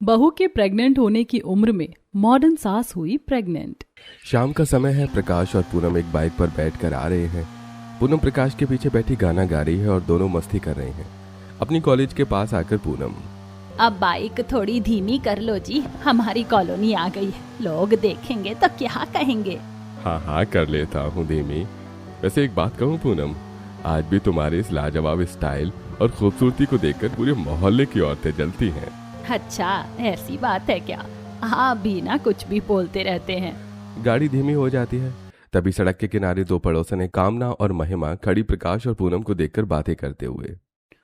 बहू के प्रेग्नेंट होने की उम्र में मॉडर्न सास हुई प्रेग्नेंट। शाम का समय है। प्रकाश और पूनम एक बाइक पर बैठकर आ रहे हैं। पूनम प्रकाश के पीछे बैठी गाना गा रही है और दोनों मस्ती कर रहे हैं। अपनी कॉलेज के पास आकर पूनम, अब बाइक थोड़ी धीमी कर लो जी, हमारी कॉलोनी आ गई है, लोग देखेंगे तो क्या कहेंगे। हाँ हाँ कर लेता हूँ धीमी। वैसे एक बात कहूँ पूनम, आज भी तुम्हारे इस लाजवाब स्टाइल और खूबसूरती को देखकर पूरे मोहल्ले की औरतें जलती हैं। अच्छा ऐसी बात है क्या? आप भी ना कुछ भी बोलते रहते हैं। गाड़ी धीमी हो जाती है। तभी सड़क के किनारे दो पड़ोसने कामना और महिमा खड़ी प्रकाश और पूनम को देखकर बातें करते हुए।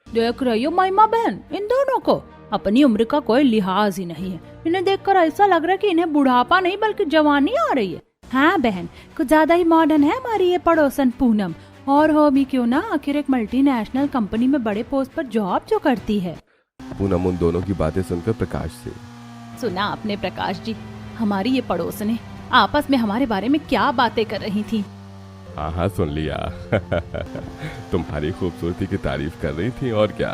देख रही हो महिमा बहन, इन दोनों को अपनी उम्र का कोई लिहाज ही नहीं है। इन्हें देखकर ऐसा लग रहा है कि इन्हें बुढ़ापा नहीं बल्कि जवानी आ रही है। हाँ बहन, कुछ ज्यादा ही मॉडर्न है हमारी ये पड़ोसन पूनम। और हो भी क्यों ना, आखिर एक मल्टीनेशनल कंपनी में बड़े पोस्ट पर जॉब जो करती है। पूनम उन दोनों की बातें सुनकर प्रकाश से, सुना आपने प्रकाश जी, हमारी ये पड़ोसने आपस में हमारे बारे में क्या बातें कर रही थी? हाँ हाँ सुन लिया। तुम्हारी खूबसूरती की तारीफ कर रही थी और क्या।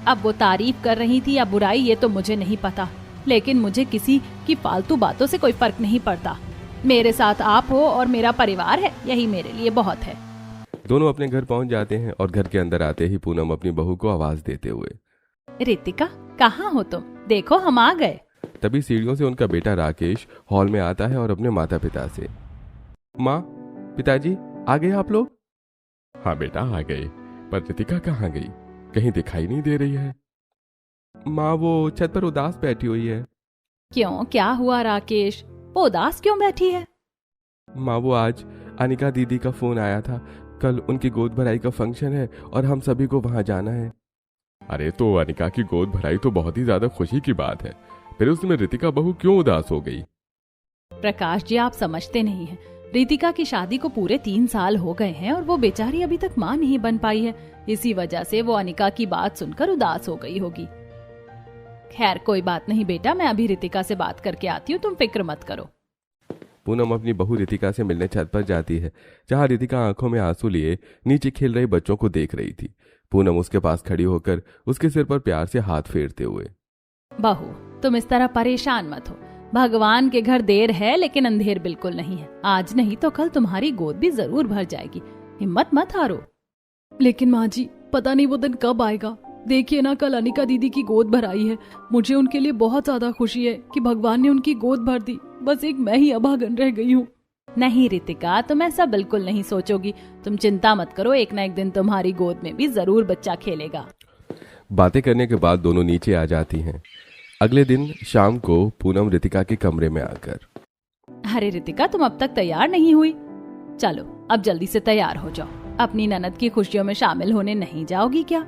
अब वो तारीफ कर रही थी या बुराई ये तो मुझे नहीं पता, लेकिन मुझे किसी की फालतू बातों से कोई फर्क नहीं पड़ता। मेरे साथ आप हो और मेरा परिवार है, यही मेरे लिए बहुत है। दोनों अपने घर पहुंच जाते हैं और घर के अंदर आते ही पूनम अपनी बहू को आवाज देते हुए, रितिका कहाँ हो तुम? देखो हम आ गए। तभी सीढ़ियों से उनका बेटा राकेश हॉल में आता है और अपने माता पिता से, माँ पिताजी आ गए आप लोग? हाँ बेटा आ गए, पर रितिका कहाँ गई? कहीं दिखाई नहीं दे रही है। माँ वो छत पर उदास बैठी हुई है। क्यों, क्या हुआ राकेश? वो उदास क्यों बैठी है? माँ वो आज अनिका दीदी का फोन आया था, कल उनकी गोद भराई का फंक्शन है और हम सभी को वहां जाना है। अरे तो अनिका की गोद भराई तो बहुत ही ज्यादा खुशी की बात है, फिर उसमें रितिका बहू क्यों उदास हो गई? प्रकाश जी आप समझते नहीं हैं, रितिका की शादी को पूरे 3 साल हो गए हैं और वो बेचारी अभी तक माँ नहीं बन पाई है। इसी वजह से वो अनिका की बात सुनकर उदास हो गई होगी। खैर कोई बात नहीं बेटा, मैं अभी रितिका से बात करके आती हूँ, तुम फिक्र मत करो। पूनम अपनी बहू रितिका से मिलने छत पर जाती है, जहां रितिका आंखों में आंसू लिए नीचे खेल रहे बच्चों को देख रही थी। पूनम उसके पास खड़ी होकर उसके सिर पर प्यार से हाथ फेरते हुए, बहू तुम इस तरह परेशान मत हो, भगवान के घर देर है लेकिन अंधेर बिल्कुल नहीं है। आज नहीं तो कल तुम्हारी गोद भी जरूर भर जाएगी, हिम्मत मत हारो। लेकिन माँ जी पता नहीं वो दिन कब आएगा। देखिए ना, कल अनिका दीदी की गोद भर आई है, मुझे उनके लिए बहुत ज्यादा खुशी है कि भगवान ने उनकी गोद भर दी। बस एक मैं ही अभागन रह गई हूँ। नहीं रितिका, तुम ऐसा बिल्कुल नहीं सोचोगी, तुम चिंता मत करो, एक ना एक दिन तुम्हारी गोद में भी जरूर बच्चा खेलेगा। बातें करने के बाद दोनों नीचे आ जाती हैं। अगले दिन शाम को पूनम रितिका के कमरे में आकर, अरे रितिका तुम अब तक तैयार नहीं हुई? चलो अब जल्दी से तैयार हो जाओ, अपनी ननद की खुशियों में शामिल होने नहीं जाओगी क्या?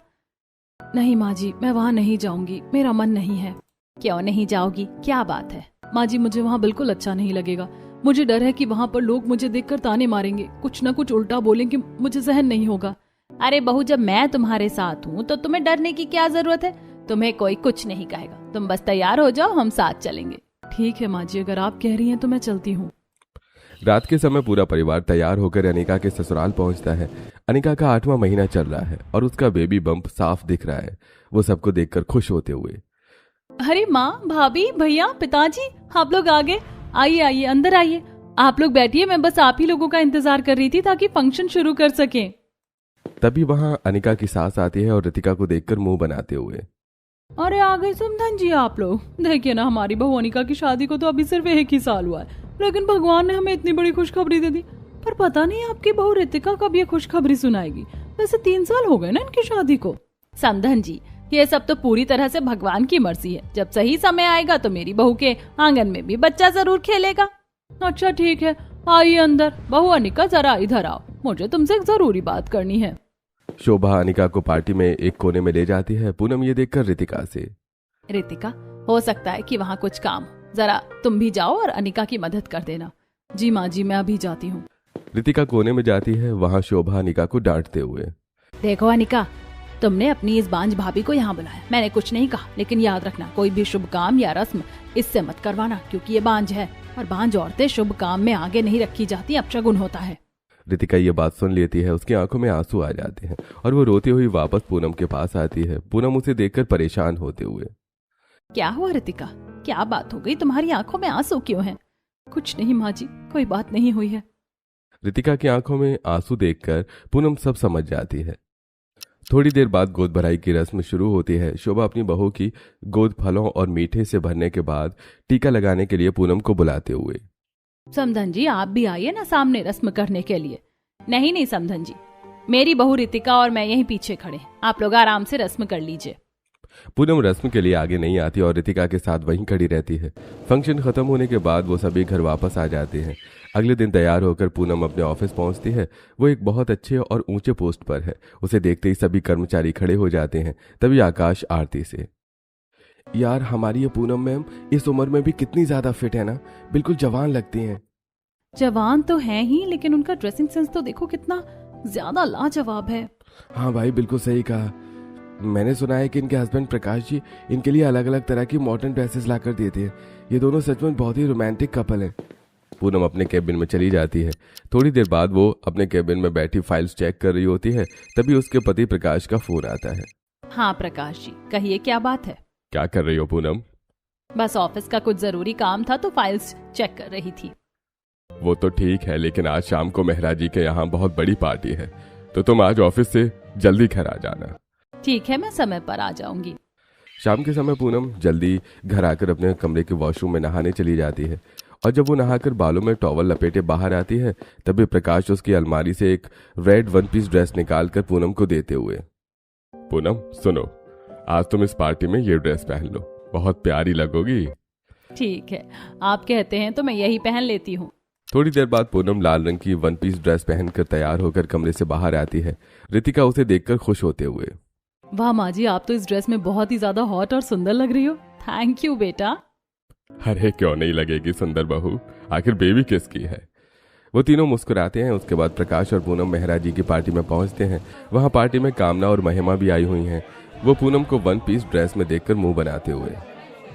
नहीं माँ जी, मैं वहाँ नहीं जाऊंगी, मेरा मन नहीं है। क्यों नहीं जाओगी, क्या बात है? माँ जी मुझे वहाँ बिल्कुल अच्छा नहीं लगेगा। मुझे डर है कि वहाँ पर लोग मुझे देखकर ताने मारेंगे, कुछ न कुछ उल्टा बोलेंगे, मुझे सहन नहीं होगा। अरे बहू, जब मैं तुम्हारे साथ हूँ तो तुम्हें डरने की क्या जरूरत है? तुम्हें कोई कुछ नहीं कहेगा, तुम बस तैयार हो जाओ, हम साथ चलेंगे। ठीक है माँ जी, अगर आप कह रही हैं तो मैं चलती हूँ। रात के समय पूरा परिवार तैयार होकर अनिका के ससुराल पहुंचता है। अनिका का 8वां महीना चल रहा है और उसका बेबी बम्प साफ दिख रहा है। वो सबको देखकर खुश होते हुए, अरे माँ, भाभी, भैया, पिताजी, आप लोग आ गए। आइए आइए अंदर आइए, आप लोग बैठिए, मैं बस आप ही लोगों का इंतजार कर रही थी ताकि फंक्शन शुरू कर सकें। तभी वहां अनिका की सास आती है और रितिका को देखकर मुंह बनाते हुए, अरे आ गए समधन जी आप लोग। देखिए ना, हमारी बहू अनिका की शादी को तो अभी सिर्फ 1 ही साल हुआ है, लेकिन भगवान ने हमें इतनी बड़ी खुशखबरी दे दी। पर पता नहीं आपकी बहू रितिका कब ये खुशखबरी सुनाएगी। वैसे 3 साल हो गए ना इनकी शादी को। समधन जी, ये सब तो पूरी तरह से भगवान की मर्जी है, जब सही समय आएगा तो मेरी बहू के आंगन में भी बच्चा जरूर खेलेगा। अच्छा ठीक है, आइए अंदर। बहू अनिका जरा इधर आओ, मुझे तुमसे एक जरूरी बात करनी है। शोभा अनिका को पार्टी में एक कोने में ले जाती है। पूनम ये देखकर रितिका से, रितिका हो सकता है कि वहाँ कुछ काम, जरा तुम भी जाओ और अनिका की मदद कर देना। जी माँ जी, मैं अभी जाती हूँ। रितिका कोने में जाती है। वहां शोभा अनिका को डांटते हुए, देखो अनिका, तुमने अपनी इस बांझ भाभी को यहाँ बुलाया, मैंने कुछ नहीं कहा, लेकिन याद रखना कोई भी शुभ काम या रस्म इससे मत करवाना, क्योंकि ये बांझ है और बांझ औरतें शुभ काम में आगे नहीं रखी जाती, अपशगुन होता है। रितिका ये बात सुन लेती है। उसकी आंखों में आंसू आ जाते हैं और वो रोती हुई वापस पूनम के पास आती है। पूनम उसे देखकर परेशान होते हुए, क्या हुआ रितिका, क्या बात हो गई? तुम्हारी आंखों में आंसू क्यों हैं? कुछ नहीं माँ जी, कोई बात नहीं हुई है। रितिका की आंखों में आंसू देखकर पूनम सब समझ जाती है। थोड़ी देर बाद गोद भराई की रस्म शुरू होती है। शोभा अपनी बहू की गोद फलों और मीठे से भरने के बाद टीका लगाने के लिए पूनम को बुलाते हुए, समधन जी आप भी आइए ना सामने रस्म करने के लिए। नहीं नहीं समधन जी, मेरी बहू रितिका और मैं यहीं पीछे खड़े हैं, आप लोग आराम से रस्म कर लीजिए। पूनम रस्म के लिए आगे नहीं आती और रितिका के साथ वहीं खड़ी रहती है। फंक्शन खत्म होने के बाद वो सभी घर वापस आ जाते हैं। अगले दिन तैयार होकर पूनम अपने ऑफिस पहुंचती है। वो एक बहुत अच्छे और ऊंचे पोस्ट पर है। उसे देखते ही सभी कर्मचारी खड़े हो जाते हैं। तभी आकाश आरती से, यार हमारी ये पूनम मैम इस उम्र में भी कितनी ज्यादा फिट है ना, बिल्कुल जवान लगती हैं। जवान तो है ही, लेकिन उनका ड्रेसिंग सेंस तो देखो कितना ज्यादा लाजवाब है। हाँ भाई बिल्कुल सही कहा। मैंने सुना है कि इनके हस्बैंड प्रकाश जी इनके लिए अलग अलग तरह की मॉडर्न ड्रेसेस लाकर देते हैं। ये दोनों सच में बहुत ही रोमांटिक कपल हैं। पूनम अपने केबिन में चली जाती है। थोड़ी देर बाद वो अपने केबिन में बैठी फाइल्स चेक कर रही होती है। तभी उसके पति प्रकाश का फोन आता है। हाँ प्रकाश जी कहिए, क्या बात है? क्या कर रही हो पूनम? बस ऑफिस का कुछ जरूरी काम था तो फाइल्स चेक कर रही थी। वो तो ठीक है, लेकिन आज शाम को मेहरा जी के यहाँ बहुत बड़ी पार्टी है, तो तुम आज ऑफिस से जल्दी घर आ जाना। ठीक है, मैं समय पर आ जाऊंगी। शाम के समय पूनम जल्दी घर आकर अपने कमरे के वॉशरूम में नहाने चली जाती है और जब वो नहाकर बालों में टॉवल लपेटे बाहर आती है तभी प्रकाश उसकी अलमारी से एक रेड वन पीस ड्रेस निकालकर पूनम को देते हुए, पूनम सुनो, आज तुम इस पार्टी में ये ड्रेस पहन लो, बहुत प्यारी लगोगी। ठीक है, आप कहते हैं तो मैं यही पहन लेती हूँ। थोड़ी देर बाद पूनम लाल रंग की वन पीस ड्रेस पहनकर तैयार होकर कमरे से बाहर आती है। रितिका उसे देखकर खुश होते हुए, वाह माँ जी, आप तो इस ड्रेस में बहुत ही ज्यादा हॉट और सुंदर लग रही हो। थैंक यू बेटा। अरे क्यों नहीं लगेगी सुंदर बहू, आखिर बेबी किसकी है। वो तीनों मुस्कुराते हैं। उसके बाद प्रकाश और पूनम मेहरा जी की पार्टी में पहुंचते हैं। वहां पार्टी में कामना और महिमा भी आई हुई हैं। वो पूनम को वन पीस ड्रेस में देखकर मुंह बनाते हुए,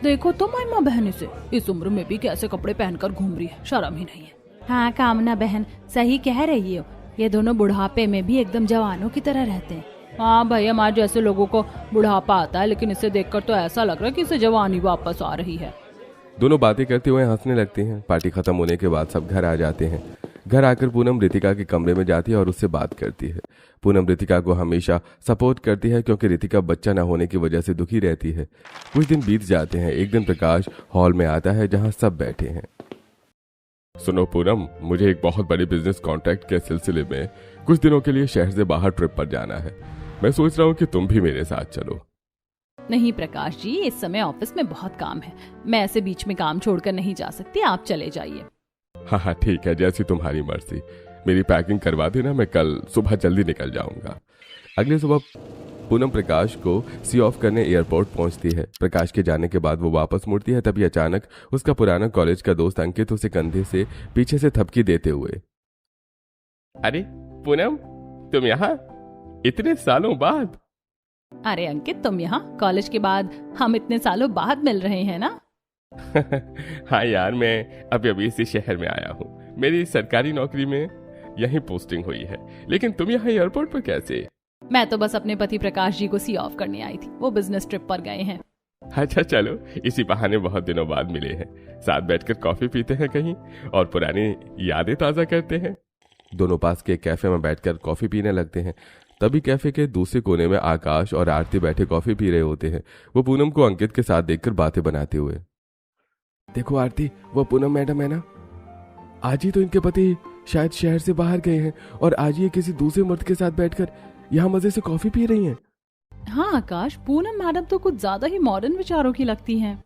देखो तो महिमा बहन से इस उम्र में भी कैसे कपड़े पहनकर घूम रही है, शर्म ही नहीं है। हाँ कामना बहन सही कह रही हो, ये दोनों बुढ़ापे में भी एकदम जवानों की तरह रहते हैं। हाँ भाई, हमारे जैसे लोगों को बुढ़ापा आता है, लेकिन इसे देखकर तो ऐसा लग रहा है कि इसे जवानी वापस आ रही है। दोनों बातें करते हुए हंसने लगते हैं। पार्टी खत्म होने के बाद सब घर आ जाते हैं। घर आकर पूनम रितिका के कमरे में जाती है और उससे बात करती है। पूनम रितिका को हमेशा सपोर्ट करती है क्योंकि रितिका बच्चा न होने की वजह से दुखी रहती है। कुछ दिन बीत जाते हैं। एक दिन प्रकाश हॉल में आता है जहां सब बैठे हैं। सुनो पूनम, मुझे एक बहुत बड़े बिजनेस कॉन्ट्रैक्ट के सिलसिले में कुछ दिनों के लिए शहर से बाहर ट्रिप पर जाना है। मैं सोच रहा हूँ कि तुम भी मेरे साथ चलो। नहीं प्रकाश जी, इस समय ऑफिस में बहुत काम है, मैं ऐसे बीच में काम छोड़कर नहीं जा सकती, आप चले जाइए। हाँ हाँ ठीक है, जैसी तुम्हारी मर्जी। मेरी पैकिंग करवा देना, मैं कल सुबह जल्दी निकल जाऊंगा। अगले सुबह पूनम प्रकाश को सी ऑफ करने एयरपोर्ट पहुंचती है। प्रकाश के जाने के बाद वो वापस मुड़ती है। तभी अचानक उसका पुराना कॉलेज का दोस्त अंकित उसे कंधे से पीछे से थपकी देते हुए, अरे पूनम तुम यहाँ इतने सालों बाद? अरे अंकित, तुम यहाँ कॉलेज के बाद हम इतने सालों बाद मिल रहे हैं ना। हाँ यार, मैं अभी अभी इसी शहर में आया हूँ। मेरी सरकारी नौकरी में यहीं पोस्टिंग हुई है, लेकिन तुम यहाँ एयरपोर्ट पर कैसे? मैं तो बस अपने पति प्रकाश जी को सी ऑफ करने आई थी, वो बिजनेस ट्रिप पर गए हैं। अच्छा चलो, इसी बहाने बहुत दिनों बाद मिले हैं। साथ बैठकर कॉफी पीते हैं कहीं और पुरानी यादें ताजा करते हैं। दोनों पास के कैफे में बैठकर कॉफी पीने लगते हैं। तभी कैफे के दूसरे कोने में आकाश और आरती बैठे कॉफी पी रहे होते हैं। वो पूनम को अंकित के साथ देखकर बातें बनाते हुए, देखो आरती, वो पूनम मैडम है ना, आज ही तो इनके पति शायद शहर से बाहर गए हैं और आज ये किसी दूसरे मर्द के साथ बैठकर यहाँ मजे से कॉफी पी रही हैं। हाँ आकाश, पूनम मैडम तो कुछ ज्यादा ही मॉडर्न विचारों की लगती हैं।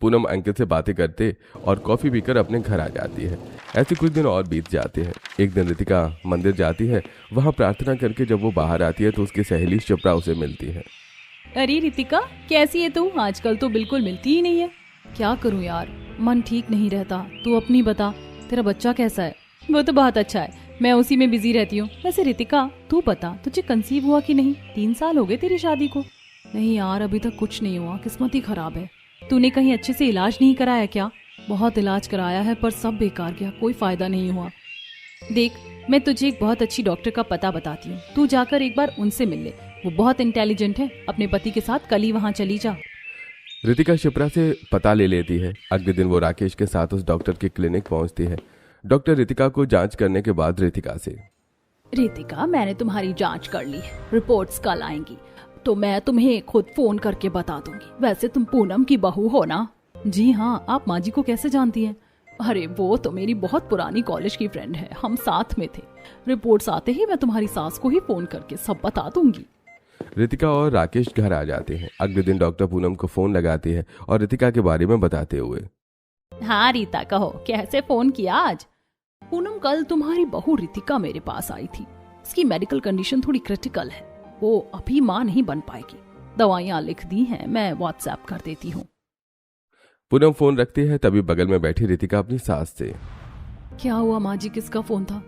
पूनम अंकित से बातें करते और कॉफी पीकर अपने घर आ जाती है। ऐसे कुछ दिन और बीत जाते हैं। एक दिन रितिका मंदिर जाती है। वहां प्रार्थना करके जब वो बाहर आती है तो उसकी सहेली शिप्रा उसे मिलती है। अरे रितिका, कैसी है तू? आजकल तो बिल्कुल मिलती ही नहीं है। क्या करूं यार, मन ठीक नहीं रहता। तू अपनी बता, तेरा बच्चा कैसा है? वो तो बहुत अच्छा है, मैं उसी में बिजी रहती हूँ। वैसे रितिका तू बता, तुझे कंसीव हुआ कि नहीं? 3 साल हो गए तेरी शादी को। नहीं यार, अभी तक कुछ नहीं हुआ, किस्मत ही खराब है। तूने कहीं अच्छे से इलाज नहीं कराया क्या? बहुत इलाज कराया है पर सब बेकार गया, कोई फायदा नहीं हुआ। देख, मैं तुझे एक बहुत अच्छी डॉक्टर का पता बताती हूँ, तू जाकर एक बार उनसे मिल ले। वो बहुत इंटेलिजेंट है। अपने पति के साथ कल ही वहाँ चली जा। रितिका शिप्रा से पता ले लेती है। अगले दिन वो राकेश के साथ उस डॉक्टर की क्लिनिक पहुंचती है। डॉक्टर रितिका को जांच करने के बाद रितिका से, रितिका, मैंने तुम्हारी जांच कर ली है, रिपोर्ट्स कल आएंगी तो मैं तुम्हें खुद फोन करके बता दूंगी। वैसे तुम पूनम की बहू हो ना? जी हाँ। आप माँ जी को कैसे जानती हैं? अरे वो तो मेरी बहुत पुरानी कॉलेज की फ्रेंड है, हम साथ में थे। रिपोर्ट्स आते ही मैं तुम्हारी सास को ही फोन करके सब बता दूंगी। रितिका और राकेश घर आ जाते हैं। अगले दिन डॉक्टर पूनम को फोन लगाती है और रितिका के बारे में बताते हुए, हाँ रीता, कहो कैसे फोन किया आज? पूनम, कल तुम्हारी बहू रितिका मेरे पास आई थी। उसकी मेडिकल कंडीशन थोड़ी क्रिटिकल है, वो अभी माँ नहीं बन पाएगी। दवाइयाँ लिख दी हैं, मैं व्हाट्सएप कर देती हूँ। पूनम फोन रखती है। तभी बगल में बैठी रितिका अपनी सास से, क्या हुआ माँ जी? किसका फोन था?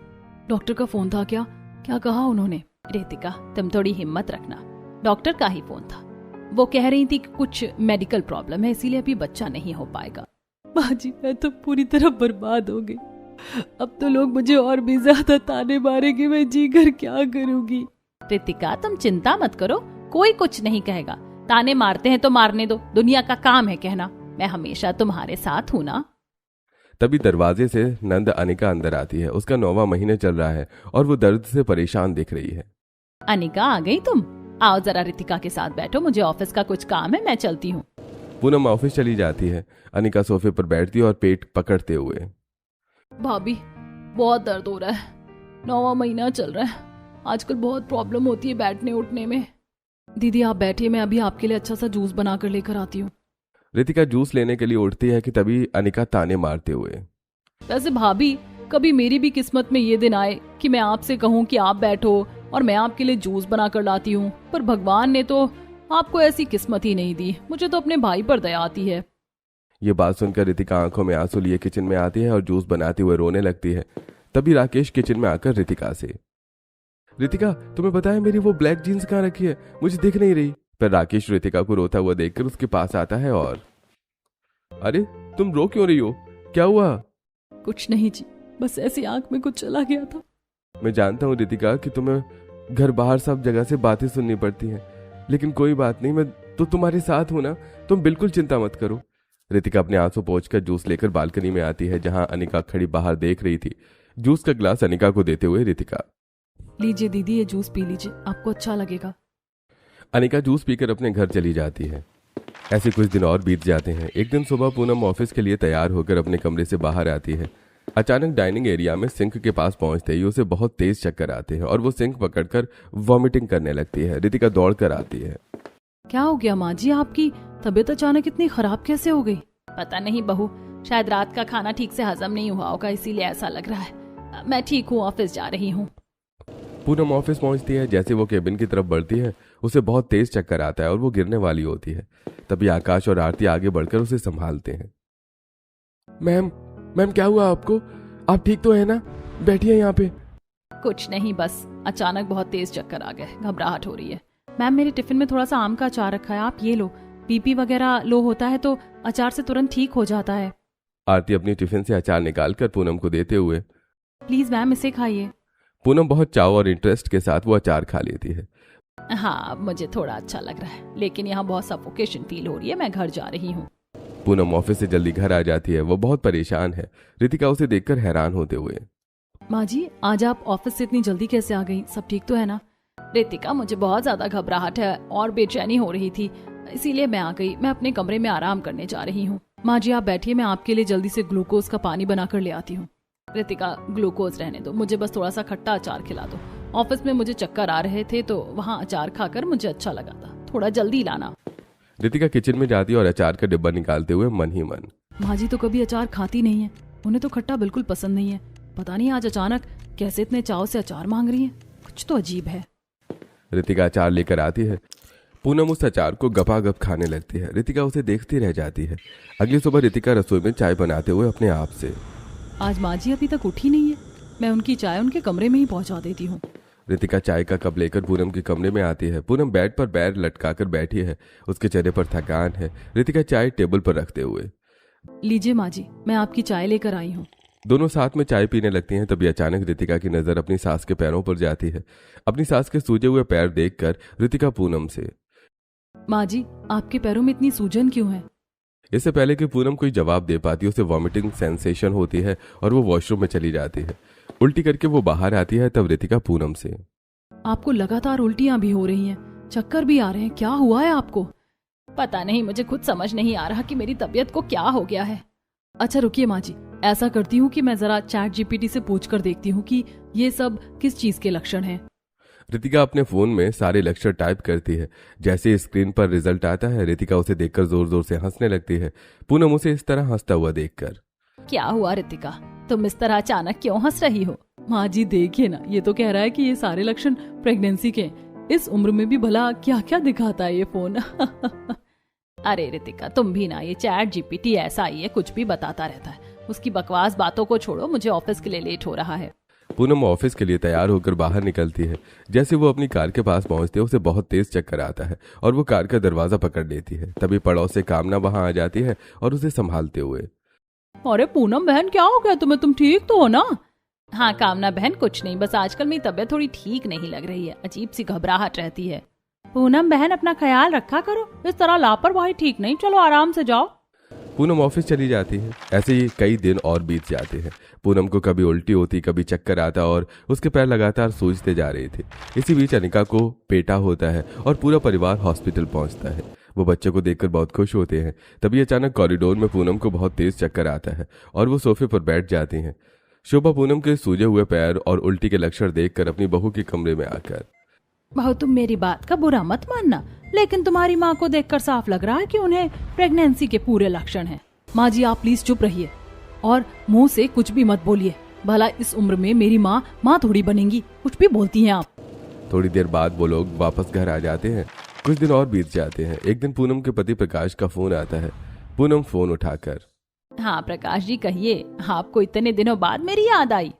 डॉक्टर का फोन था क्या? क्या कहा उन्होंने? रितिका, तुम थोड़ी हिम्मत रखना, डॉक्टर का ही फोन था। वो कह रही थी कि कुछ मेडिकल प्रॉब्लम है, इसीलिए अभी बच्चा नहीं हो पाएगा। माँ जी, मैं तो पूरी तरह बर्बाद हो गई। अब तो लोग मुझे और भी ज्यादा ताने मारेंगे, मैं जी कर क्या करूंगी? रितिका, तुम चिंता मत करो, कोई कुछ नहीं कहेगा। ताने मारते हैं तो मारने दो, दुनिया का काम है कहना। मैं हमेशा तुम्हारे साथ हूँ ना। तभी दरवाजे से नंद अनिका अंदर आती है। उसका 9वां महीने चल रहा है और वो दर्द से परेशान दिख रही है। अनिका, आ गई तुम? आओ जरा रितिका के साथ बैठो, मुझे ऑफिस का कुछ काम है, मैं चलती हूँ। पूनम ऑफिस चली जाती है। अनिका सोफे पर बैठती है और पेट पकड़ते हुए, भाभी, बहुत दर्द हो रहा है, 9वां महीना चल रहा है, आजकल बहुत प्रॉब्लम होती है बैठने उठने में। दीदी आप बैठिए, मैं अभी आपके लिए अच्छा सा जूस बना कर लेकर आती हूँ। रितिका जूस लेने के लिए उठती है कि तभी अनिका ताने मारते हुए, वैसे भाभी, कभी मेरी भी किस्मत में ये दिन आए कि मैं आपसे कहूँ कि आप बैठो और मैं आपके लिए जूस बना कर लाती हूँ, पर भगवान ने तो आपको ऐसी किस्मत ही नहीं दी। मुझे तो अपने भाई पर दया आती है। ये बात सुनकर रितिका आंखों में आंसू लिए किचन में आती है और जूस बनाते हुए रोने लगती है। तभी राकेश किचन में आकर रितिका से, रितिका, तुम्हें पता है मेरी वो ब्लैक जीन्स कहाँ रखी है? मुझे दिख नहीं रही। पर राकेश रितिका को रोता हुआ देखकर उसके पास आता है और, अरे तुम रो क्यों रही हो? क्या हुआ? कुछ नहीं जी, बस ऐसी आंख में कुछ चला गया था। मैं जानता हूँ रितिका कि तुम्हें घर बाहर सब जगह से बातें सुननी पड़ती हैं, लेकिन कोई बात नहीं, मैं तो तुम्हारे साथ हूं ना, तुम बिल्कुल चिंता मत करो। रितिका अपने आंसू पोंछकर जूस लेकर बालकनी में आती है, जहां अनिका खड़ी बाहर देख रही थी। जूस का ग्लास अनिका को देते हुए रितिका, लीजिए दीदी, ये जूस पी लीजिए, आपको अच्छा लगेगा। अनिका जूस पीकर अपने घर चली जाती है। ऐसे कुछ दिन और बीत जाते हैं। एक दिन सुबह पूनम ऑफिस के लिए तैयार होकर अपने कमरे से बाहर आती है। अचानक डाइनिंग एरिया में सिंक के पास पहुंचते ही उसे बहुत तेज चक्कर आते हैं और वो सिंक पकड़कर वॉमिटिंग करने लगती है। रितिका दौड़ कर आती है। क्या हो गया माँ जी, आपकी तबीयत अचानक इतनी खराब कैसे हो गई? पता नहीं बहू, शायद रात का खाना ठीक से हजम नहीं हुआ होगा, इसीलिए ऐसा लग रहा है। मैं ठीक हूँ, ऑफिस जा रही हूँ। पूनम ऑफिस पहुंचती है। जैसे वो केबिन की तरफ बढ़ती है, उसे बहुत तेज चक्कर आता है और वो गिरने वाली होती है। तभी आकाश और आरती आगे बढ़कर उसे संभालते हैं। मैम क्या हुआ आपको? आप ठीक तो है ना? बैठिए यहाँ पे। कुछ नहीं, बस अचानक बहुत तेज चक्कर आ गए, घबराहट हो रही है। मैम, मेरे टिफिन में थोड़ा सा आम का अचार रखा है, आप ये लो। बीपी वगैरह लो होता है तो अचार से तुरंत ठीक हो जाता है। आरती अपनी टिफिन से अचार निकालकर पूनम को देते हुए, प्लीज मैम, इसे खाइए। पूनम बहुत चाव और इंटरेस्ट के साथ वो अचार खा लेती है। हाँ, मुझे थोड़ा अच्छा लग रहा है, लेकिन यहाँ बहुत सफोकेशन फील हो रही है, मैं घर जा रही हूँ। पूनम ऑफिस से जल्दी घर आ जाती है। वो बहुत परेशान है। रितिका उसे देखकर हैरान होते हुए, माँ जी, आज आप ऑफिस से इतनी जल्दी कैसे आ गई? सब ठीक तो है ना? रितिका, मुझे बहुत ज्यादा घबराहट है और बेचैनी हो रही थी, इसीलिए मैं आ गई। मैं अपने कमरे में आराम करने जा रही हूँ। माँ जी आप बैठिए, मैं आपके लिए जल्दी से ग्लूकोज का पानी बनाकर ले आती हूँ। रितिका, ग्लूकोज रहने दो, मुझे बस थोड़ा सा खट्टा अचार खिला दो। ऑफिस में मुझे चक्कर आ रहे थे तो वहाँ अचार खाकर मुझे अच्छा लगा था, थोड़ा जल्दी लाना। रितिका किचन में जाती है और अचार का डिब्बा निकालते हुए मन ही मन, माँ जी तो कभी अचार खाती नहीं है, उन्हें तो खट्टा बिल्कुल पसंद नहीं है। पता नहीं आज अचानक कैसे इतने चाव से अचार मांग रही है, कुछ तो अजीब है। रितिका अचार लेकर आती है। पूनम उस अचार को गपागप खाने लगती है। रितिका उसे देखती रह जाती है। अगली सुबह रितिका रसोई में चाय बनाते हुए अपने आप से, आज माँ जी अभी तक उठी नहीं है, मैं उनकी चाय उनके कमरे में ही पहुंचा देती हूँ। रितिका चाय का कप लेकर पूनम के कमरे में आती है। पूनम बेड पर पैर लटकाकर बैठी है, उसके चेहरे पर थकान है। रितिका चाय टेबल पर रखते हुए, लीजिए माँ जी, मैं आपकी चाय लेकर आई हूँ। दोनों साथ में चाय पीने लगती हैं। तभी अचानक रितिका की नजर अपनी सास के पैरों पर जाती है। अपनी सास के सूजे हुए पैर देखकर रितिका पूनम से, माँ जी, आपके पैरों में इतनी सूजन क्यों है? इससे पहले कि पूनम कोई जवाब दे पाती, उसे वॉमिटिंग सेंसेशन होती है और वो वॉशरूम में चली जाती है। उल्टी करके वो बाहर आती है। तब रितिका पूनम से, आपको लगातार उल्टियां भी हो रही हैं, चक्कर भी आ रहे हैं, क्या हुआ है आपको? पता नहीं, मुझे खुद समझ नहीं आ रहा कि मेरी तबीयत को क्या हो गया है। अच्छा रुकिए माँ जी, ऐसा करती हूँ कि मैं जरा चैट जीपीटी से पूछ कर देखती हूँ कि ये सब किस चीज के लक्षण हैं। रितिका अपने फोन में सारे लक्षण टाइप करती है। जैसे स्क्रीन पर रिजल्ट आता है, रितिका उसे देखकर जोर जोर से हंसने लगती है। पूनम उसे इस तरह हंसता हुआ देखकर, क्या हुआ रितिका, तुम इस तरह अचानक क्यों हंस रही हो? माँ जी देखिए ना, ये तो कह रहा है कि ये सारे लक्षण प्रेगनेंसी के हैं। इस उम्र में भी भला क्या क्या दिखाता है ये फोन। अरे रितिका, तुम भी ना, ये चैट जीपीटी ऐसा ही है, कुछ भी बताता रहता है। उसकी बकवास बातों को छोड़ो, मुझे ऑफिस के लिए लेट हो रहा है। पूनम ऑफिस के लिए तैयार होकर बाहर निकलती है। जैसे वो अपनी कार के पास पहुंचते है, उसे बहुत तेज चक्कर आता है और वो कार का दरवाजा पकड़ लेती है। तभी पड़ोस से कामना वहां आ जाती है और उसे संभालते हुए, अरे पूनम बहन, क्या हो गया तुम्हें? तुम ठीक तो हो ना? हाँ कामना बहन, कुछ नहीं, बस आजकल मेरी तबीयत थोड़ी ठीक नहीं लग रही है, अजीब सी घबराहट रहती है। पूनम बहन, अपना ख्याल रखा करो, इस तरह लापरवाही ठीक नहीं, चलो आराम से जाओ। पूनम ऑफिस चली जाती है। ऐसे ही कई दिन और बीत जाते हैं। पूनम को कभी उल्टी होती, कभी चक्कर आता और उसके पैर लगातार सूजते जा रहे थे। इसी बीच अनिका को पेटा होता है और पूरा परिवार हॉस्पिटल पहुंचता है। वो बच्चे को देखकर बहुत खुश होते हैं। तभी अचानक कॉरिडोर में पूनम को बहुत तेज चक्कर आता है और वो सोफे पर बैठ जाती हैं। शोभा पूनम के सूजे हुए पैर और उल्टी के लक्षण देखकर अपनी बहू के कमरे में आकर, बहू तुम मेरी बात का बुरा मत मानना, लेकिन तुम्हारी माँ को देखकर साफ लग रहा है कि उन्हें प्रेगनेंसी के पूरे लक्षण हैं। माँ जी आप प्लीज चुप रहिए और मुंह से कुछ भी मत बोलिए, भला इस उम्र में मेरी माँ थोड़ी बनेंगी, कुछ भी बोलती हैं आप। थोड़ी देर बाद वो लोग वापस घर आ जाते हैं। कुछ दिन और बीत जाते हैं। एक दिन पूनम के पति प्रकाश का फोन आता है। पूनम फोन उठाकर, हाँ प्रकाश जी कहिए, आपको इतने दिनों बाद मेरी याद आई।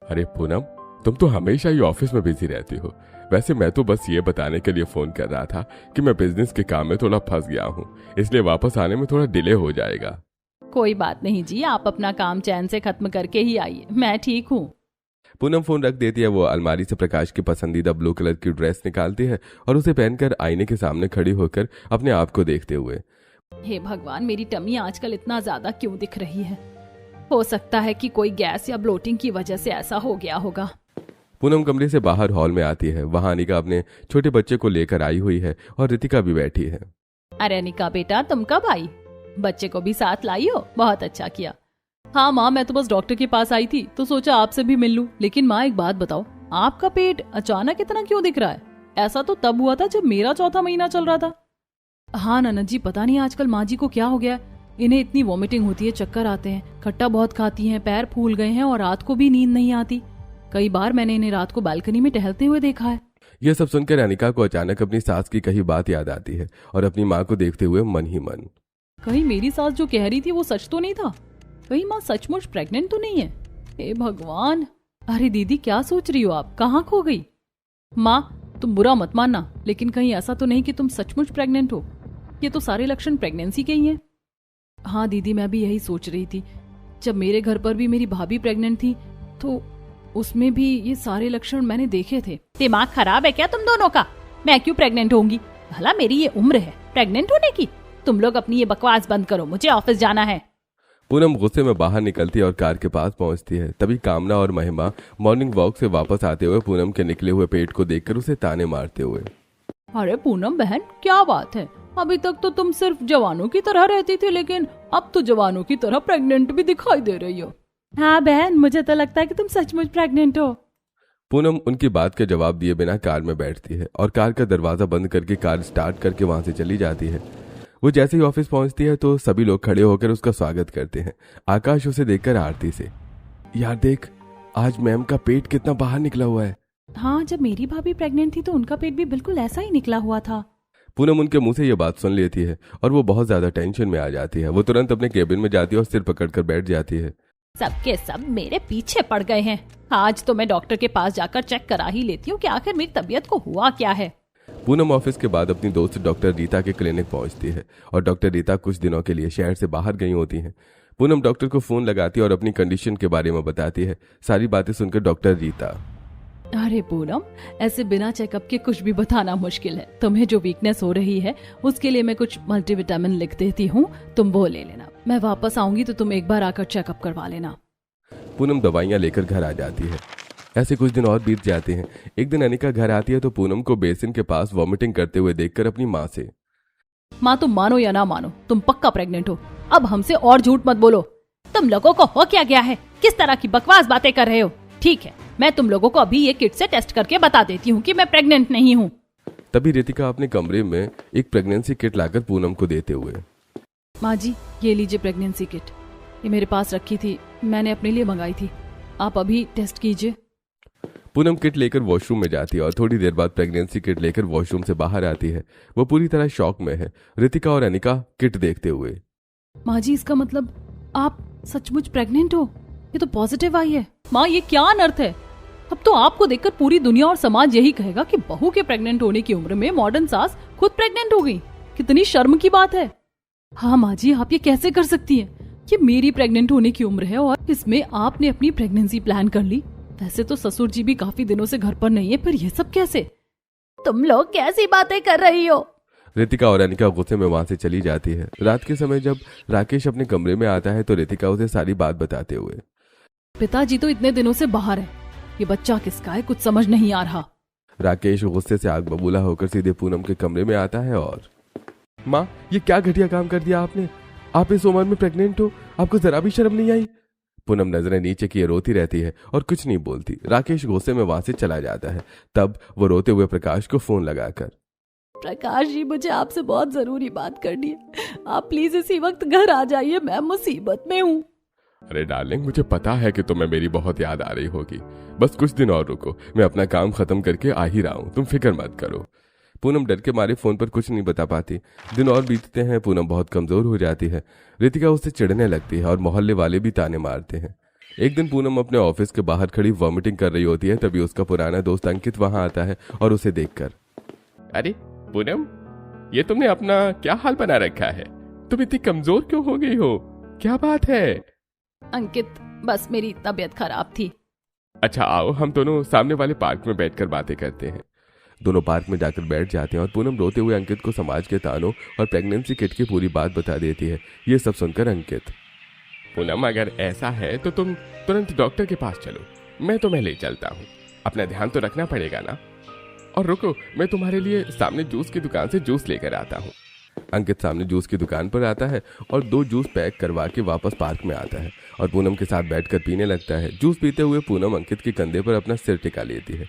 अरे पूनम, तुम तो हमेशा ही ऑफिस में बिजी रहती हो। वैसे मैं तो बस ये बताने के लिए फोन कर रहा था कि मैं बिजनेस के काम में थोड़ा फंस गया हूँ, इसलिए वापस आने में थोड़ा डिले हो जाएगा। कोई बात नहीं जी, आप अपना काम चैन से खत्म करके ही आइए, मैं ठीक हूँ। पूनम फोन रख देती है। वो अलमारी से प्रकाश की पसंदीदा ब्लू कलर की ड्रेस निकालती है और उसे पहनकर आईने के सामने खड़ी होकर अपने आप को देखते हुए, हे भगवान, मेरी टमी आजकल इतना ज्यादा क्यों दिख रही है? हो सकता है कि कोई गैस या ब्लोटिंग की वजह से ऐसा हो गया होगा। पूनम कमरे से बाहर हॉल में आती है। वहां अनिका अपने छोटे बच्चे को लेकर आई हुई है और रितिका भी बैठी है। अरे अनिका बेटा, तुम कब आई? बच्चे को भी साथ लाई हो, बहुत अच्छा किया। हाँ माँ, मैं तो बस डॉक्टर के पास आई थी तो सोचा आपसे भी मिल लूं। लेकिन माँ एक बात बताओ, आपका पेट अचानक इतना क्यों दिख रहा है? ऐसा तो तब हुआ था जब मेरा चौथा महीना चल रहा था। हाँ ननद जी, पता नहीं आजकल माँ जी को क्या हो गया, इन्हें इतनी वॉमिटिंग होती है, चक्कर आते हैं, खट्टा बहुत खाती हैं, पैर फूल गए हैं और रात को भी नींद नहीं आती। कई बार मैंने इन्हें रात को बालकनी में टहलते हुए देखा है। यह सब सुनकर अनिका को अचानक अपनी सास की कही बात याद आती है और अपनी माँ को देखते हुए मन ही मन, कहीं मेरी सास जो कह रही थी वो सच तो नहीं था? कहीं माँ सचमुच प्रेग्नेंट तो नहीं है? हे भगवान! अरे दीदी क्या सोच रही हो आप, कहाँ खो गई? माँ तुम बुरा मत मानना, लेकिन कहीं ऐसा तो नहीं कि तुम सचमुच प्रेग्नेंट हो? ये तो सारे लक्षण प्रेगनेंसी के ही हैं। हाँ दीदी, मैं भी यही सोच रही थी। जब मेरे घर पर भी मेरी भाभी प्रेग्नेंट थी तो उसमें भी ये सारे लक्षण मैंने देखे थे। दिमाग खराब है क्या तुम दोनों का? मैं क्यों प्रेग्नेंट होंगी? भला मेरी ये उम्र है प्रेग्नेंट होने की? तुम लोग अपनी ये बकवास बंद करो, मुझे ऑफिस जाना है। पूनम गुस्से में बाहर निकलती है और कार के पास पहुंचती है। तभी कामना और महिमा मॉर्निंग वॉक से वापस आते हुए पूनम के निकले हुए पेट को देखकर उसे ताने मारते हुए, अरे पूनम बहन क्या बात है, अभी तक तो तुम सिर्फ जवानों की तरह रहती थी, लेकिन अब तो जवानों की तरह प्रेग्नेंट भी दिखाई दे रही हो। हाँ बहन, मुझे तो लगता है कि तुम सचमुच प्रेग्नेंट हो। पूनम उनकी बात का जवाब दिए बिना कार में बैठती है और कार का दरवाजा बंद करके कार स्टार्ट करके वहां से चली जाती है। वो जैसे ही ऑफिस पहुंचती है तो सभी लोग खड़े होकर उसका स्वागत करते हैं। आकाश उसे देखकर आरती से, यार देख, आज मैम का पेट कितना बाहर निकला हुआ है। हाँ, जब मेरी भाभी प्रेग्नेंट थी तो उनका पेट भी बिल्कुल ऐसा ही निकला हुआ था। पूनम उनके मुंह से ये बात सुन लेती है और वो बहुत ज्यादा टेंशन में आ जाती है। वो तुरंत अपने केबिन में जाती है और सिर पकड़कर बैठ जाती है। सबके सब मेरे पीछे पड़ गए हैं। आज तो मैं डॉक्टर के पास जाकर चेक करा ही लेती हूँ कि आखिर मेरी तबीयत को हुआ क्या है। पूनम ऑफिस के बाद अपनी दोस्त डॉक्टर रीता के क्लिनिक पहुंचती है और डॉक्टर रीता कुछ दिनों के लिए शहर से बाहर गई होती हैं। पूनम डॉक्टर को फोन लगाती है और अपनी कंडीशन के बारे में बताती है। सारी बातें सुनकर डॉक्टर रीता, अरे पूनम, ऐसे बिना चेकअप के कुछ भी बताना मुश्किल है। तुम्हें जो वीकनेस हो रही है उसके लिए मैं कुछ मल्टीविटामिन लिख देती हूँ, तुम वो ले लेना। मैं वापस आऊंगी तो तुम एक बार आकर चेकअप करवा लेना। पूनम दवाइयाँ लेकर घर आ जाती है। ऐसे कुछ दिन और बीत जाते हैं। एक दिन अनिका घर आती है तो पूनम को बेसिन के पास वॉमिटिंग करते हुए देखकर अपनी माँ से, माँ तुम मानो या ना मानो, तुम पक्का प्रेग्नेंट हो। अब हमसे और झूठ मत बोलो। तुम लोगों को हो क्या गया है? किस तरह की बकवास बातें कर रहे हो? ठीक है, मैं तुम लोगों को अभी ये किट से टेस्ट करके बता देती हूँ कि मैं प्रेग्नेंट नहीं हूँ। तभी रितिका अपने कमरे में एक प्रेगनेंसी किट लाकर पूनम को देते हुए, माँ जी ये लीजिए प्रेगनेंसी किट, ये मेरे पास रखी थी, मैंने अपने लिए मंगाई थी, आप अभी टेस्ट कीजिए। पूनम किट लेकर वॉशरूम में जाती है और थोड़ी देर बाद प्रेगनेंसी किट लेकर वॉशरूम से बाहर आती है। वो पूरी तरह शॉक में है, रितिका और अनिका किट देखते हुए। माँ जी इसका मतलब आप सचमुच प्रेग्नेंट हो? ये तो पॉजिटिव आई है। माँ ये क्या अनर्थ है? अब तो आपको देखकर पूरी दुनिया और समाज यही कहेगा कि बहू के प्रेग्नेंट होने की उम्र में मॉडर्न सास खुद प्रेग्नेंट हो गई। कितनी शर्म की बात है। हाँ माँ जी, आप ये कैसे कर सकती हैं? ये मेरी प्रेग्नेंट होने की उम्र है और इसमें आपने अपनी प्रेगनेंसी प्लान कर ली। वैसे तो ससुर जी भी काफी दिनों से घर पर नहीं है, पर ये सब कैसे? तुम लोग कैसी बातें कर रही हो? रितिका और अनिका गुस्से में वहां से चली जाती है। रात के समय जब राकेश अपने कमरे में आता है तो रितिका उसे सारी बात बताते हुए, पिताजी तो इतने दिनों से बाहर है, ये बच्चा किसका है कुछ समझ नहीं आ रहा। राकेश गुस्से से आग बबूला होकर सीधे पूनम के कमरे में आता है और, माँ ये क्या घटिया काम कर दिया आपने? आप इस उम्र में प्रेग्नेंट हो, आपको जरा भी शर्म नहीं आई? पूनम नजरें नीचे किए रोती रहती है और कुछ नहीं बोलती। राकेश गुस्से में वहां से चला जाता है। तब वो रोते हुए प्रकाश को फोन लगाकर, प्रकाश जी मुझे आपसे बहुत जरूरी बात करनी है, आप प्लीज इसी वक्त घर आ जाइए, मैं मुसीबत में हूँ। अरे डार्लिंग, मुझे पता है कि तुम्हें मेरी बहुत याद आ रही होगी, बस कुछ दिन और रुको, मैं अपना काम खत्म करके आ ही रहा हूँ, तुम फिक्र मत करो। पूनम डर के मारे फोन पर कुछ नहीं बता पाती। दिन और बीतते हैं, पूनम बहुत कमजोर हो जाती है। रितिका उससे चिढ़ने लगती है और मोहल्ले वाले भी ताने मारते हैं। एक दिन पूनम अपने ऑफिस के बाहर खड़ी वॉमिटिंग कर रही होती है, तभी उसका पुराना दोस्त अंकित वहां आता है और उसे देखकर, अरे पूनम, ये तुमने अपना क्या हाल बना रखा है? तुम इतनी कमजोर क्यों हो गई हो? क्या बात है? अंकित बस मेरी तबीयत खराब थी। अच्छा आओ, हम दोनों सामने वाले पार्क में बैठकर बातें करते हैं। दोनों पार्क में जाकर बैठ जाते हैं और पूनम रोते हुए अंकित को समाज के तानों और प्रेगनेंसी किट की पूरी बात बता देती है। ये सब सुनकर अंकित, पूनम अगर ऐसा है तो तुम तुरंत डॉक्टर के पास चलो, मैं तुम्हें ले चलता हूँ। अपना ध्यान तो रखना पड़ेगा ना। और रुको, मैं तुम्हारे लिए सामने जूस की दुकान से जूस लेकर आता हूँ। अंकित सामने जूस की दुकान पर आता है और 2 जूस पैक करवा के वापस पार्क में आता है और पूनम के साथ बैठकर पीने लगता है। जूस पीते हुए पूनम अंकित के कंधे पर अपना सिर टिका लेती है।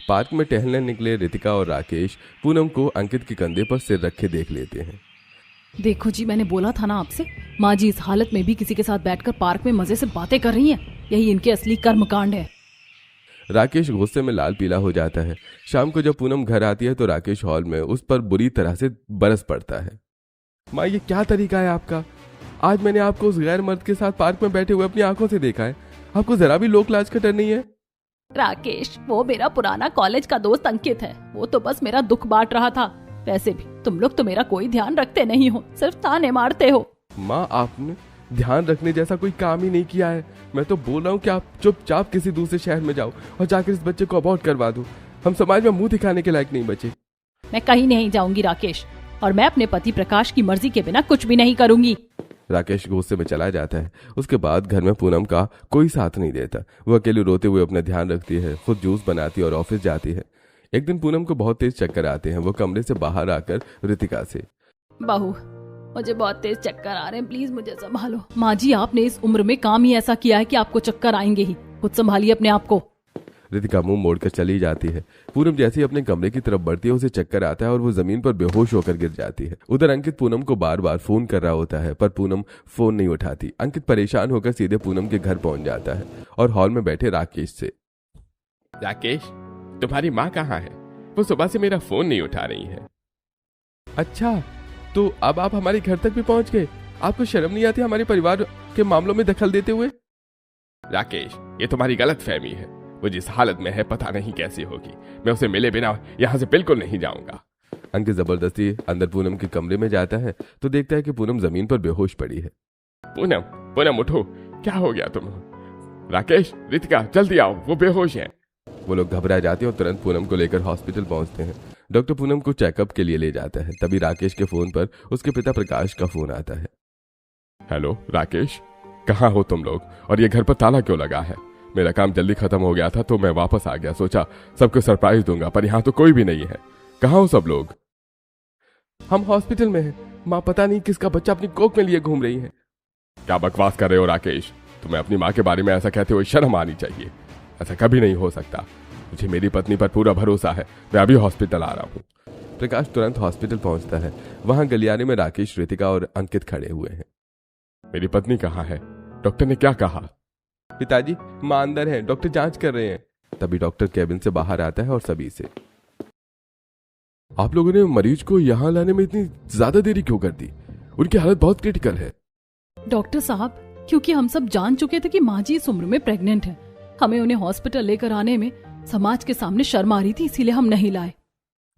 पार्क में टहलने निकले रितिका और राकेश पूनम को अंकित के कंधे पर सिर रखे देख लेते हैं। देखो जी, मैंने बोला था ना आपसे, माँ जी इस हालत में भी किसी के साथ बैठकर पार्क में मजे से बातें कर रही हैं। यही इनके असली कर्मकांड है। राकेश गुस्से में लाल पीला हो जाता है। शाम को जब पूनम घर आती है तो राकेश हॉल में उस पर बुरी तरह से बरस पड़ता है। माँ ये क्या तरीका है आपका? आज मैंने आपको उस गैर मर्द के साथ पार्क में बैठे हुए अपनी आंखों से देखा है, आपको जरा भी लोक लाज का डर नहीं है? राकेश, वो मेरा पुराना कॉलेज का दोस्त अंकित है, वो तो बस मेरा दुख बांट रहा था। वैसे भी तुम लोग तो मेरा कोई ध्यान रखते नहीं हो, सिर्फ ताने मारते हो। माँ आपने ध्यान रखने जैसा कोई काम ही नहीं किया है। मैं तो बोल रहा हूँ कि आप चुपचाप किसी दूसरे शहर में जाओ और जाकर इस बच्चे को अबॉर्ट करवा दो। हम समाज में मुंह दिखाने के लायक नहीं बचे। मैं कहीं नहीं जाऊंगी राकेश, और मैं अपने पति प्रकाश की मर्जी के बिना कुछ भी नहीं करूंगी। राकेश गुस्से में चला जाता है। उसके बाद घर में पूनम का कोई साथ नहीं देता। वो अकेले रोते हुए अपना ध्यान रखती है, खुद जूस बनाती है और ऑफिस जाती है। एक दिन पूनम को बहुत तेज चक्कर आते हैं। वो कमरे से बाहर आकर रितिका से, बहू मुझे बहुत तेज चक्कर आ रहे हैं, प्लीज मुझे संभालो। माँ जी आपने इस उम्र में काम ही ऐसा किया है कि आपको चक्कर आएंगे ही, खुद संभालिए अपने आप को। रितिका मुंह मोड़कर चली जाती है। पूनम जैसे ही अपने कमरे की तरफ बढ़ती है उसे चक्कर आता है और वो जमीन पर बेहोश होकर गिर जाती है। उधर अंकित पूनम को बार बार फोन कर रहा होता है पर पूनम फोन नहीं उठाती। अंकित परेशान होकर सीधे पूनम के घर पहुंच जाता है और हॉल में बैठे राकेश से, राकेश तुम्हारी माँ कहाँ है? वो सुबह से मेरा फोन नहीं उठा रही है। अच्छा तो अब आप हमारे घर तक भी पहुंच गए? आपको शर्म नहीं आती हमारे परिवार के मामलों में दखल देते हुए? राकेश ये तुम्हारी गलत फहमी है। वो जिस हालत में है पता नहीं कैसी होगी। मैं उसे मिले बिना यहाँ से बिल्कुल नहीं जाऊंगा। अंकित जबरदस्ती अंदर पूनम के कमरे में जाता है तो देखता है कि पूनम जमीन पर बेहोश पड़ी है। पूनम, पूनम उठो, क्या हो गया तुम्हें? राकेश, रितिका जल्दी आओ, वो बेहोश है। वो लोग घबरा जाते हैं और तुरंत पूनम को लेकर हॉस्पिटल पहुंचते हैं। डॉक्टर पूनम को चेकअप के लिए ले जाता है। तभी राकेश के फोन पर उसके पिता प्रकाश का फोन आता है। हेलो राकेश, कहाँ हो तुम लोग? और ये घर पर ताला क्यों लगा है? मेरा काम जल्दी खत्म हो गया था तो मैं वापस आ गया, सोचा सबको सरप्राइज दूंगा, पर यहाँ तो कोई भी नहीं है। कहाँ हो सब लोग? हम हॉस्पिटल में हैं। माँ पता नहीं किसका बच्चा अपनी कोख में लिए घूम रही है। क्या बकवास कर रहे हो राकेश? तुम्हें अपनी माँ के बारे में ऐसा कहते हुए शर्म आनी चाहिए। ऐसा कभी नहीं हो सकता। मुझे मेरी पत्नी पर पूरा भरोसा है। मैं अभी हॉस्पिटल आ रहा हूँ। प्रकाश तुरंत हॉस्पिटल पहुंचता है। वहां गलियारे में राकेश, रितिका और अंकित खड़े हुए हैं। मेरी पत्नी कहाँ है? डॉक्टर ने क्या कहा? पिताजी, माँ अंदर है, डॉक्टर जांच कर रहे हैं। तभी डॉक्टर केबिन से बाहर आता है और सभी से, आप लोगों ने मरीज को यहाँ लाने में इतनी ज्यादा देरी क्यों कर दी? उनकी हालत बहुत क्रिटिकल है। डॉक्टर साहब, क्योंकि हम सब जान चुके थे कि माँ जी इस उम्र में प्रेग्नेंट है, हमें उन्हें हॉस्पिटल लेकर आने में समाज के सामने शर्म आ रही थी, इसीलिए हम नहीं लाए।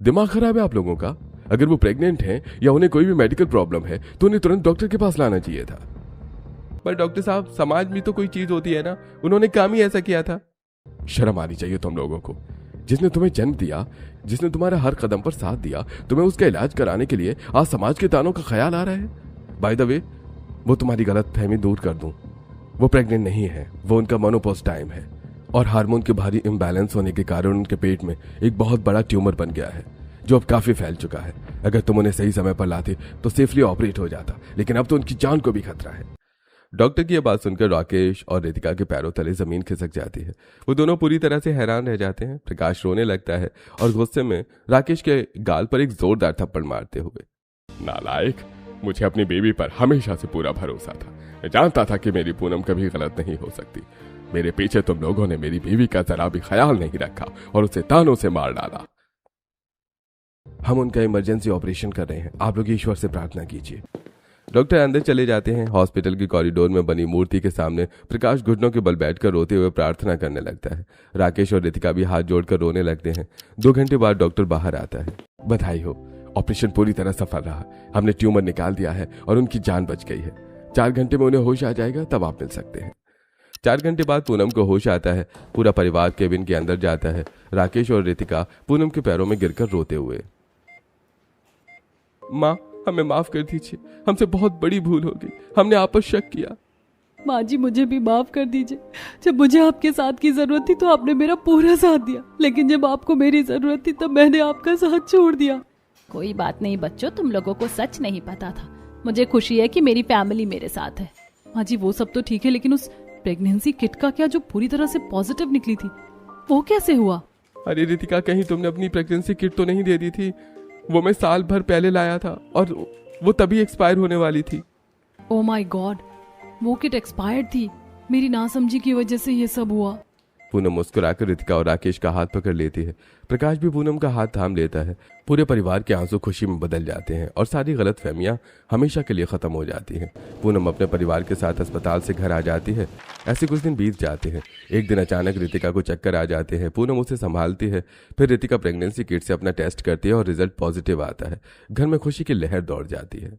दिमाग खराब है आप लोगों का? अगर वो प्रेग्नेंट हैं या उन्हें कोई भी मेडिकल प्रॉब्लम है तो उन्हें तुरंत डॉक्टर के पास लाना चाहिए था। पर डॉक्टर साहब, समाज में तो कोई चीज होती है ना, उन्होंने काम ही ऐसा किया था। शर्म आनी चाहिए तुम लोगों को। जिसने तुम्हें जन्म दिया, जिसने तुम्हारा हर कदम पर साथ दिया, तुम्हें उसका इलाज कराने के लिए आज समाज के तानों का ख्याल आ रहा है। बाय द वे, वो तुम्हारी गलत फहमी दूर कर दूं, वो प्रेग्नेंट नहीं है, वो उनका मेनोपॉज टाइम है और हार्मोन के भारी इम्बैलेंस होने के कारण उनके पेट में एक बहुत बड़ा ट्यूमर बन गया है जो अब काफी फैल चुका है। अगर तुम उन्हें सही समय पर लाते तो सेफली ऑपरेट हो जाता, लेकिन अब तो उनकी जान को भी खतरा है। डॉक्टर की यह बात सुनकर राकेश और रितिका के पैरों तले जमीन खिसक जाती है। वो दोनों पूरी तरह से हैरान रह जाते हैं। प्रकाश रोने लगता है और गुस्से में राकेश के गाल पर एक जोरदार थप्पड़ मारते हुए, नालायक, मुझे अपनी बेबी पर हमेशा से पूरा भरोसा था। मैं जानता था कि मेरी पूनम कभी गलत नहीं हो सकती। मेरे पीछे तुम लोगों ने मेरी बीवी का जरा भी ख्याल नहीं रखा और उसे तानों से मार डाला। हम उनका इमरजेंसी ऑपरेशन कर रहे हैं, आप लोग ईश्वर से प्रार्थना कीजिए। डॉक्टर अंदर चले जाते हैं। हॉस्पिटल के कॉरिडोर में बनी मूर्ति के सामने प्रकाश घुटनों के बल बैठकर रोते हुए प्रार्थना करने लगता है। राकेश और रितिका भी हाथ जोड़कर रोने लगते हैं। 2 घंटे बाद डॉक्टर बाहर आता है। बधाई हो, ऑपरेशन पूरी तरह सफल रहा। हमने ट्यूमर निकाल दिया है और उनकी जान बच गई है। 4 घंटे में उन्हें होश आ जाएगा, तब आप मिल सकते हैं। 4 घंटे बाद पूनम को होश आता है। पूरा परिवार केबिन के अंदर जाता है। राकेश और रितिका पूनम के पैरों में गिरकर रोते हुए, माँ हमें माफ कर दीजिए, हमसे बहुत बड़ी भूल हो गई, हमने आप पर शक किया। माँ जी, मुझे भी माफ कर दीजिए। जब मुझे आपके साथ की जरूरत थी तो आपने मेरा पूरा साथ दिया, लेकिन जब आपको मेरी जरूरत थी तब मैंने आपका साथ छोड़ दिया। कोई बात नहीं बच्चों, तुम लोगों को सच नहीं पता था। मुझे खुशी है कि मेरी फैमिली मेरे साथ है। माँ जी, वो सब तो ठीक है, लेकिन उस प्रेगनेंसी किट का क्या, जो पूरी तरह से पॉजिटिव निकली थी, वो कैसे हुआ? अरे रितिका, कहीं तुमने अपनी प्रेगनेंसी किट तो नहीं दे दी थी? वो मैं साल भर पहले लाया था और वो तभी एक्सपायर होने वाली थी। ओह माय गॉड, वो किट एक्सपायर्ड थी। मेरी नासमझी की वजह से ये सब हुआ। पूनम मुस्कुराकर रितिका और राकेश का हाथ पकड़ लेती है। प्रकाश भी पूनम का हाथ थाम लेता है। पूरे परिवार के आंसू खुशी में बदल जाते हैं और सारी गलतफहमियां हमेशा के लिए खत्म हो जाती हैं। पूनम अपने परिवार के साथ अस्पताल से घर आ जाती है। ऐसे कुछ दिन बीत जाते हैं। एक दिन अचानक रितिका को चक्कर आ जाते हैं। पूनम उसे संभालती है। फिर रितिका प्रेगनेंसी किट से अपना टेस्ट करती है और रिजल्ट पॉजिटिव आता है। घर में खुशी की लहर दौड़ जाती है।